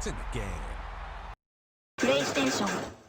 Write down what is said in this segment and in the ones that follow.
It's in the game. プレイステーション。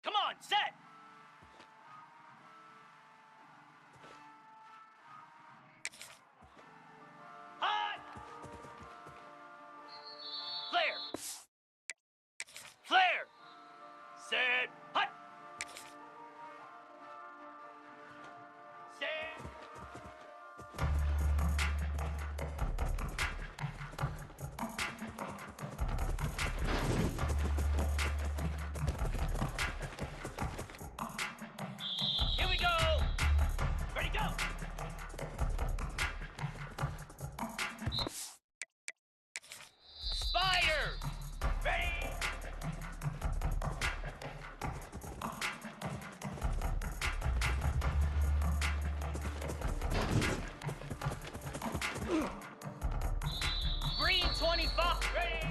Come on, set! Hot! Flare! Flare! Set! Hot! Set! Here we go! Ready, go! Spider! Ready! Green 25! Ready!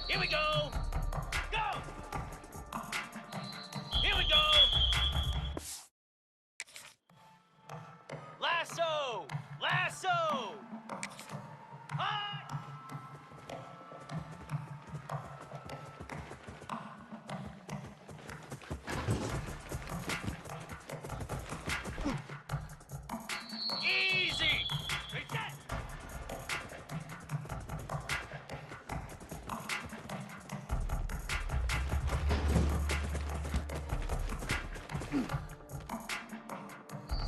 Here we go! Go! Here we go! Lasso! Lasso! Hot! Easy! Reset!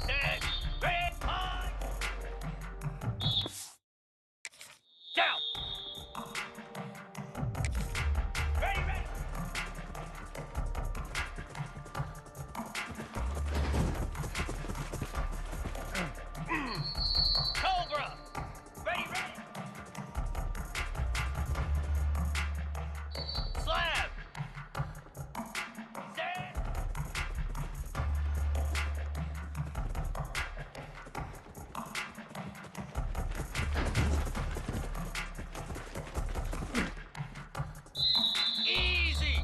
Set! Red! On! Down! Ready, ready! Cobra! Ready, ready! Slab! Set! Easy!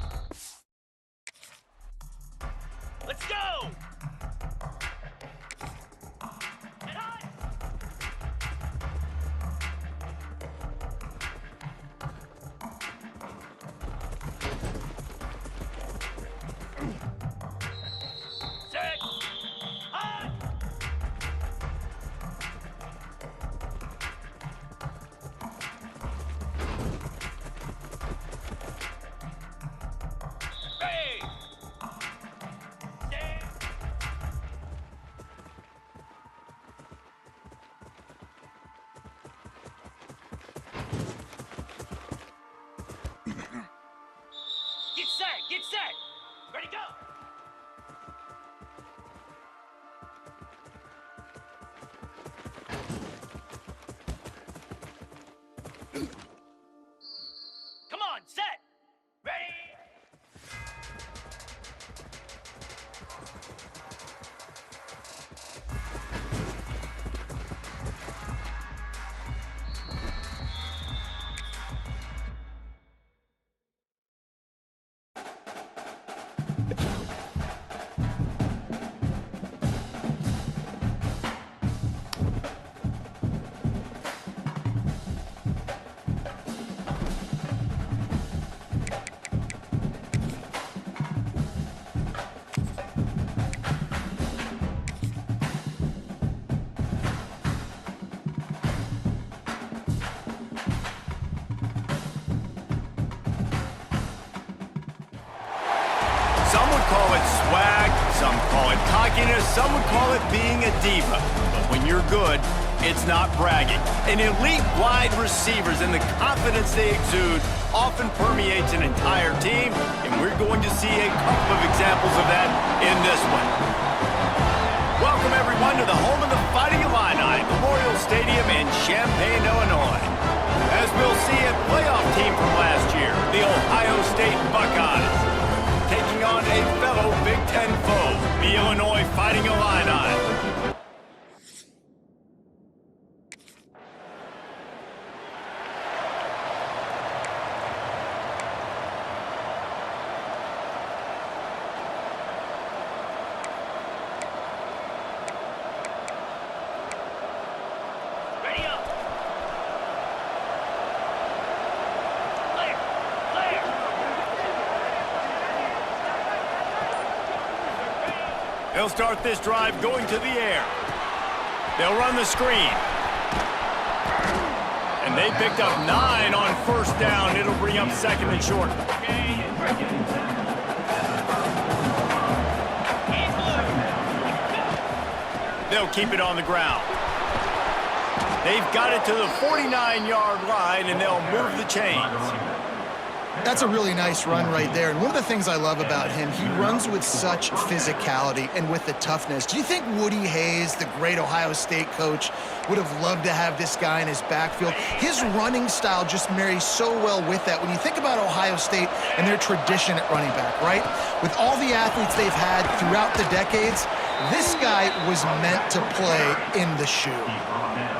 Let's go! And on! Set! On! Ready! Stand! call it cockiness, some would call it being a diva. But when you're good, it's not bragging. An elite wide receivers and the confidence they exude often permeates an entire team, and we're going to see a couple of examples of that in this one. Welcome, everyone, to the home of the Fighting Illini, Memorial Stadium in Champaign, Illinois. As we'll see, a playoff team from last year, the Ohio State Buckeyes, taking on a fellow Big Ten foe, the Illinois Fighting Illini. Ready up. Clear. Clear. They'll start this drive going to the air. They'll run the screen. And they picked up 9 on first down. It'll bring up second and short. They'll keep it on the ground. They've got it to the 49-yard line, and they'll move the chains. That's a really nice run right there. And one of the things I love about him, he runs with such physicality and with the toughness. Do you think Woody Hayes, the great Ohio State coach, would have loved to have this guy in his backfield? His running style just marries so well with that. When you think about Ohio State and their tradition at running back, right? With all the athletes they've had throughout the decades, this guy was meant to play in the shoe.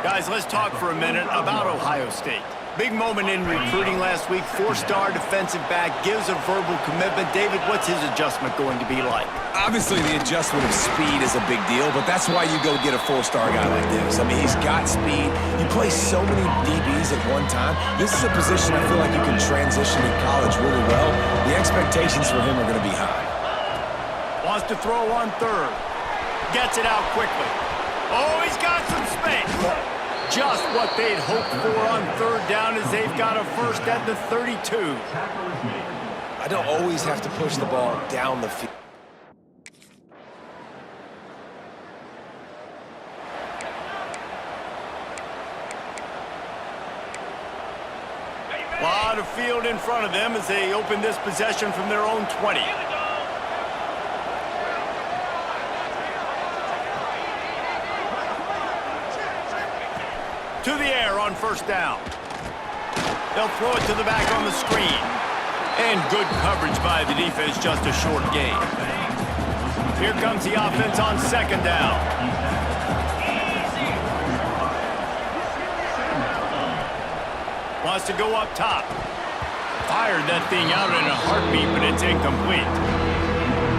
Guys, let's talk for a minute about Ohio State. Big moment in recruiting last week. 4-star defensive back gives a verbal commitment. David, what's his adjustment going to be like? Obviously, the adjustment of speed is a big deal, but that's why you go get a 4-star guy like this. I mean, he's got speed. You play so many DBs at one time. This is a position I feel like you can transition in college really well. The expectations for him are going to be high. Wants to throw on third. Gets it out quickly. Oh, he's got some space. Just what they'd hoped for on third down as they've got a first at the 32. I don't always have to push the ball down the field. A lot of field in front of them as they open this possession from their own 20. To the air on first down. They'll throw it to the back on the screen. And good coverage by the defense, just a short gain. Here comes the offense on second down. Wants to go up top. Fired that thing out in a heartbeat, but it's incomplete.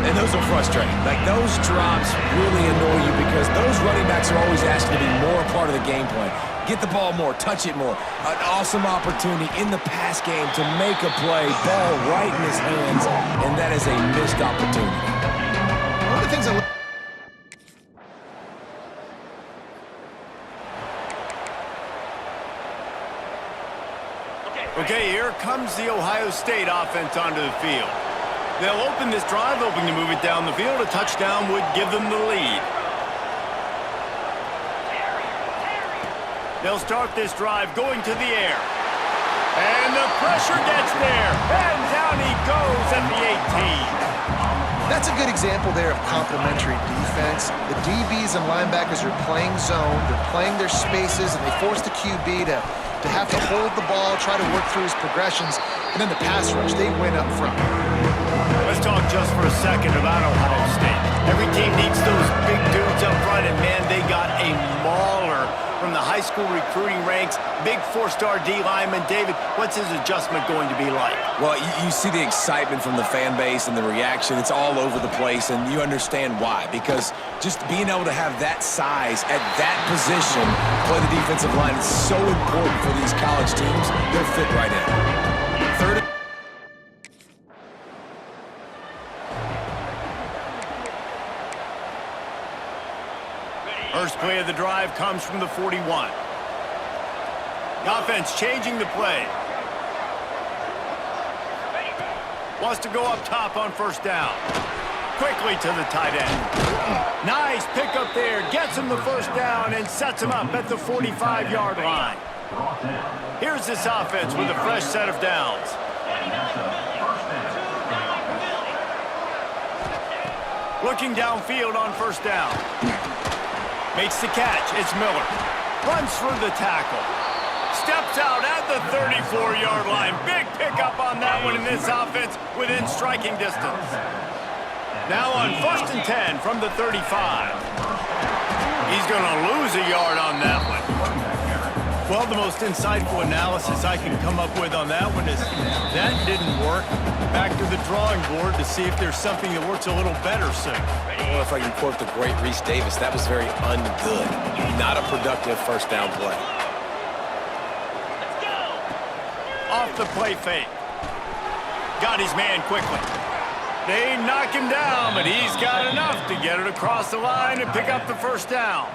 And those are frustrating. Like, those drops really annoy you because those running backs are always asking to be more a part of the game plan. Get the ball more, touch it more. An awesome opportunity in the pass game to make a play, ball right in his hands, and that is a missed opportunity. One of the things I Okay, here comes the Ohio State offense onto the field. They'll open this drive, hoping to move it down the field. A touchdown would give them the lead. They'll start this drive going to the air. And the pressure gets there. And down he goes at the 18. That's a good example there of complementary defense. The DBs and linebackers are playing zone, they're playing their spaces, and they force the QB to have to hold the ball, try to work through his progressions, and then the pass rush, they win up front. Let's talk just for a second about Ohio State. Every team needs those big dudes up front, and man, they got a mauler from the high school recruiting ranks. Big 4-star D lineman. David, what's his adjustment going to be like? Well, you see the excitement from the fan base and the reaction. It's all over the place, and you understand why. Because just being able to have that size at that position, play the defensive line, is so important for these college teams. They'll fit right in. Third. First play of the drive comes from the 41. The offense changing the play. Wants to go up top on first down. quickly to the tight end. Nice pickup there. Gets him the first down and sets him up at the 45-yard line. Here's this offense with a fresh set of downs. Looking downfield on first down. Makes the catch. It's Miller. Runs through the tackle. Steps out at the 34-yard line. Big pickup on that one in this offense within striking distance. Now on 1st and 10 from the 35. He's going to lose a yard on that one. Well, the most insightful analysis I can come up with on that one is that didn't work. Back to the drawing board to see if there's something that works a little better soon. Or if I can quote the great Reese Davis, that was very ungood. Not a productive first down play. Off the play fake. Got his man quickly. They knock him down, but he's got enough to get it across the line and pick up the first down.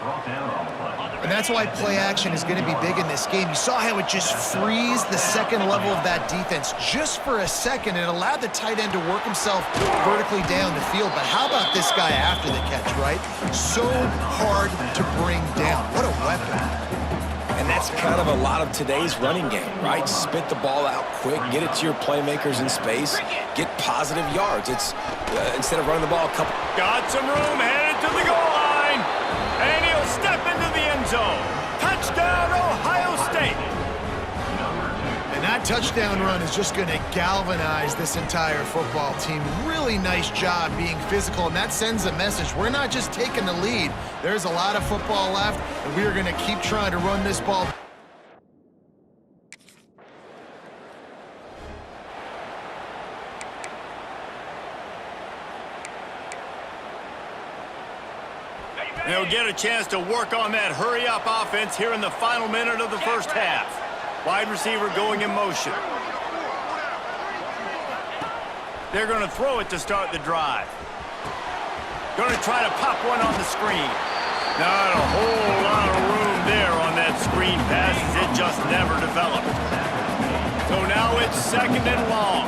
And that's why play action is going to be big in this game. You saw how it just frees the second level of that defense just for a second. It allowed the tight end to work himself vertically down the field. But how about this guy after the catch, right? So hard to bring down. What a weapon. And that's kind of a lot of today's running game, right? Spit the ball out quick, get it to your playmakers in space, get positive yards. It's instead of running the ball a couple. Got some room, headed to the goal line, and he'll step into the end zone. Touchdown, Ohio State. And that touchdown run is just going to galvanize this entire football team. Really nice job being physical, and that sends a message. We're not just taking the lead. There's a lot of football left, and we are going to keep trying to run this ball. They'll get a chance to work on that hurry-up offense here in the final minute of the first half. Wide receiver going in motion. They're going to throw it to start the drive. Going to try to pop one on the screen. Not a whole lot of room there on that screen pass as it just never developed. So now it's 2nd and long.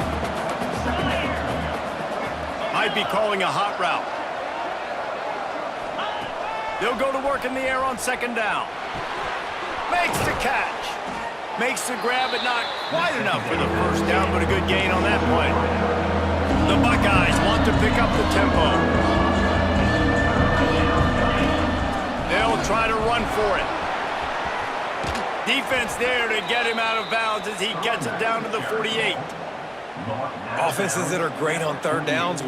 Might be calling a hot route. They'll go to work in the air on 2nd down. Makes the catch. Makes the grab, but not quite enough for the first down, but a good gain on that play. The Buckeyes want to pick up the tempo. They'll try to run for it. Defense there to get him out of bounds as he gets it down to the 48. Offenses that are great on 3rd downs.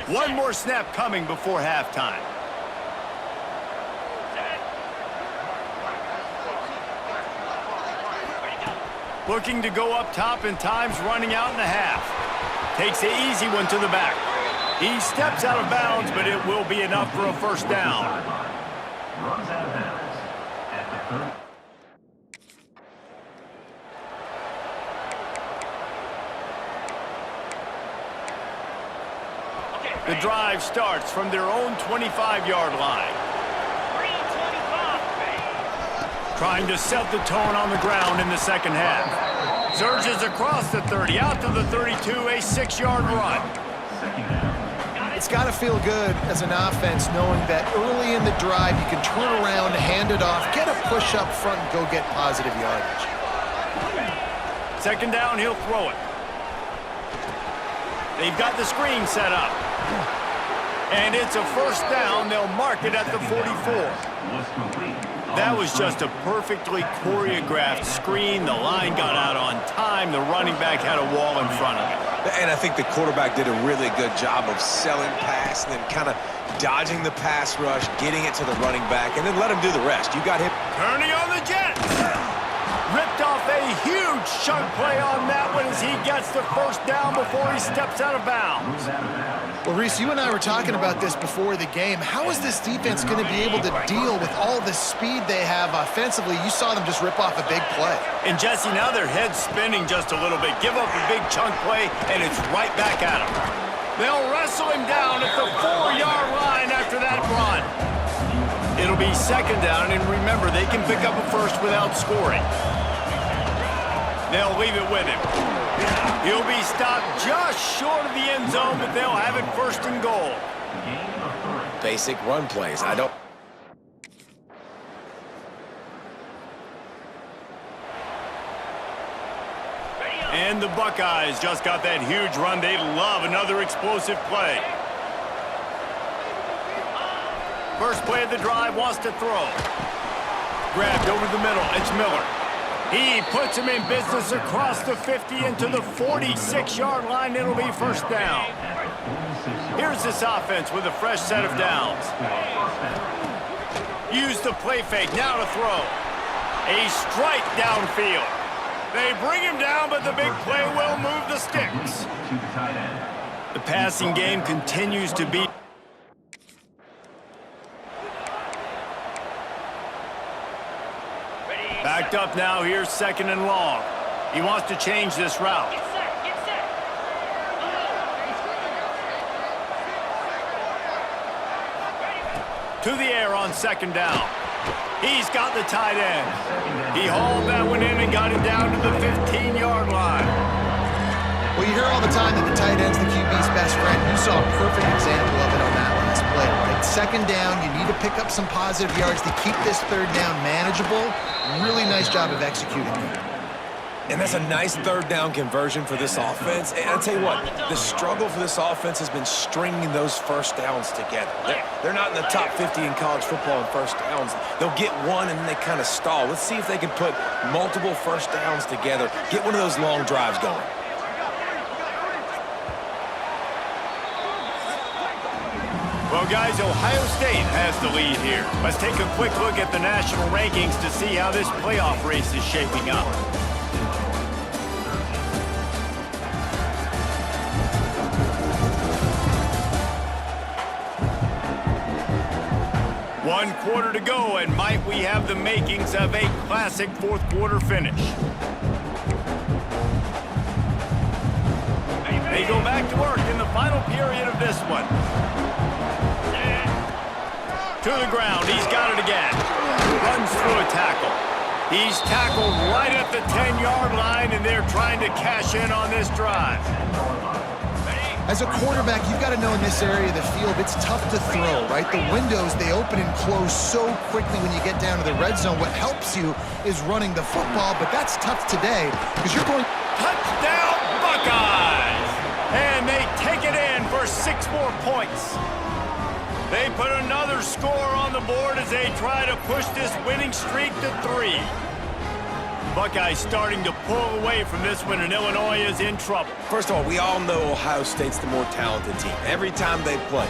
One more snap coming before halftime. Looking to go up top, and time's running out in the half. Takes the easy one to the back. He steps out of bounds, but it will be enough for a first down. Runs out of bounds at the 30. The drive starts from their own 25-yard line. Trying to set the tone on the ground in the second half. Surges across the 30, out to the 32, a 6-yard run. It's got to feel good as an offense knowing that early in the drive you can turn around, hand it off, get a push up front, and go get positive yardage. 2nd down, he'll throw it. They've got the screen set up. And it's a first down. They'll mark it at the 44. That was just a perfectly choreographed screen. The line got out on time. The running back had a wall in front of him. And I think the quarterback did a really good job of selling pass and then kind of dodging the pass rush, getting it to the running back, and then let him do the rest. You got him. Turning on the Jets. Ripped off a huge chunk play on that one as he gets the first down before he steps out of bounds. Well, Reese, you and I were talking about this before the game. How is this defense going to be able to deal with all the speed they have offensively? You saw them just rip off a big play. And, Jesse, now their head's spinning just a little bit. Give up a big chunk play, and it's right back at him. They'll wrestle him down at the 4-yard line after that run. It'll be 2nd down, and remember, they can pick up a first without scoring. They'll leave it with him. He'll be stopped just short of the end zone, but they'll have it first and goal. Basic run plays. And the Buckeyes just got that huge run. They love another explosive play. First play of the drive, wants to throw. Grabbed over the middle. It's Miller. He puts him in business across the 50 into the 46-yard line. It'll be first down. Here's this offense with a fresh set of downs. Use the play fake. Now to throw. A strike downfield. They bring him down, but the big play will move the sticks. The passing game continues to be... Backed up now, here's second and long. He wants to change this route. Get set, get set. To the air on second down. He's got the tight end. He hauled that one in and got it down to the 15-yard line. Well, you hear all the time that the tight end's the QB's best friend. You saw a perfect example of it on that last play. Right? Second down, you need to pick up some positive yards to keep this third down manageable. Really nice job of executing it. And that's a nice third down conversion for this offense. And I'll tell you what, the struggle for this offense has been stringing those first downs together. They're not in the top 50 in college football in first downs. They'll get one and then they kind of stall. Let's see if they can put multiple first downs together, get one of those long drives going. Well, guys, Ohio State has the lead here. Let's take a quick look at the national rankings to see how this playoff race is shaping up. One quarter to go, and might we have the makings of a classic fourth quarter finish. They go back to work in the final period of this one. To the ground, he's got it again. Runs through a tackle. He's tackled right at the 10-yard line, and they're trying to cash in on this drive. As a quarterback, you've got to know in this area of the field, it's tough to throw, right? The windows, they open and close so quickly when you get down to the red zone. What helps you is running the football, but that's tough today because you're going... Touchdown, Buckeyes! And they take it in for 6 more points. They put another score on the board as they try to push this winning streak to 3. Buckeyes starting to pull away from this one, and Illinois is in trouble. First of all, we all know Ohio State's the more talented team every time they play.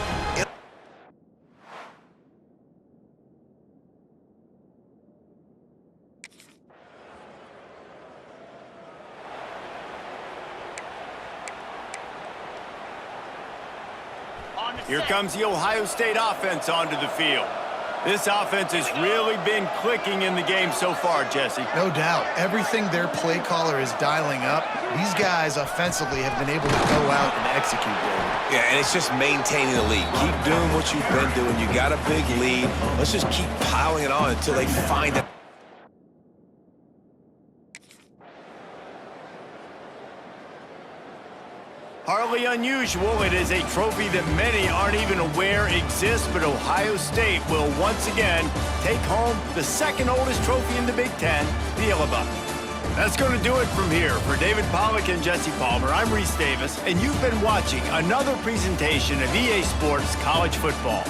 Here comes the Ohio State offense onto the field. This offense has really been clicking in the game so far, Jesse. No doubt. Everything their play caller is dialing up, these guys offensively have been able to go out and execute, David. Yeah, and it's just maintaining the lead. Keep doing what you've been doing. You got a big lead. Let's just keep piling it on until they find it. Hardly unusual. It is a trophy that many aren't even aware exists, but Ohio State will once again take home the second oldest trophy in the Big Ten, the Yellow Buck. That's going to do it from here. For David Pollack and Jesse Palmer, I'm Reese Davis, and you've been watching another presentation of EA Sports College Football.